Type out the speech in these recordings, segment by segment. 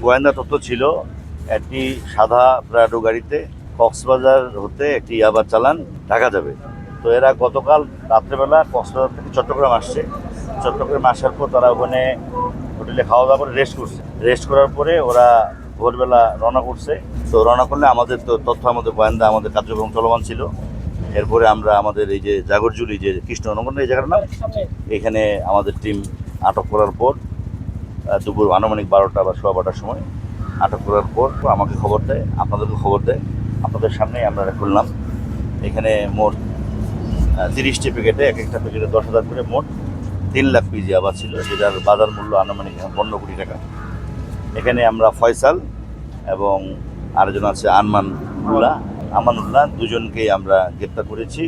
গোয়েন্দা তথ্য ছিল একটি সাদা প্রাডো গাড়িতে কক্সবাজার হতে একটি ইয়াবা চালান ঢাকা যাবে। তো এরা গতকাল রাত্রেবেলা কক্সবাজার থেকে চট্টগ্রাম আসছে। চট্টগ্রাম আসার পর তারা ওখানে হোটেলে খাওয়া দাওয়া করে রেস্ট করার পরে ওরা ভোরবেলা রওনা করছে। তো রওনা করলে আমাদের তো তথ্য আমাদের গোয়েন্দা আমাদের কার্যক্রম চলমান ছিল। এরপরে আমরা আমাদের এই যে জাগরজুলি যে কৃষ্ণনগর এই জায়গাটার নাম, এখানে আমাদের টিম আটক করার পর দুপুর আনুমানিক 12টা বা 12:15টার সময় আটক করার পর আমাকে খবর দেয়, আপনাদেরকে খবর দেয়। আপনাদের সামনেই আমরা খুললাম। এখানে মোট 30টি প্যাকেটে এক একটা প্যাকেটে 10,000 করে মোট 3 লাখ পিস ইয়াবা ছিল, যেটার বাজার মূল্য আনুমানিক 15 কোটি টাকা। এখানে আমরা ফয়সাল এবং আরেকজন আছে আমানুল্লাহ, দুজনকেই আমরা গ্রেপ্তার করেছি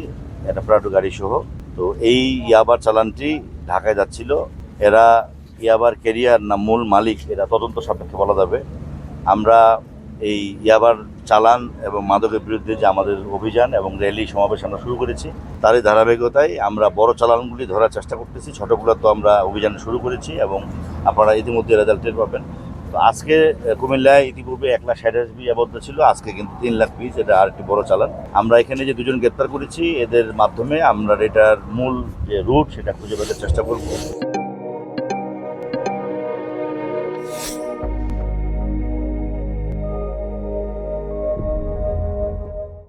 একটা প্রাডো গাড়ি সহ। তো এই ইয়াবার চালানটি ঢাকায় যাচ্ছিল। এরা ইয়াবার ক্যারিয়ার না মূল মালিক এরা তদন্ত সাপেক্ষে বলা যাবে। আমরা এই ইয়াবার চালান এবং মাদকের বিরুদ্ধে যে আমাদের অভিযান এবং র্যালি সমাবেশ আমরা শুরু করেছি, তারই ধারাবাহিকতায় আমরা বড় চালানগুলি ধরার চেষ্টা করতেছি। ছোটগুলো তো আমরা অভিযান শুরু করেছি এবং আপনারা ইতিমধ্যে রেজাল্ট টের পাবেন। তো আজকে কুমিল্লায় ইতিপূর্বে 1,60,000 পিস আবদ্ধ ছিল, আজকে কিন্তু 3 লাখ পিস, এটা আরেকটি বড় চালান। আমরা এখানে যে দুজন গ্রেপ্তার করেছি এদের মাধ্যমে আমরা এটার মূল যে রুট সেটা খুঁজে পেতে চেষ্টা করব।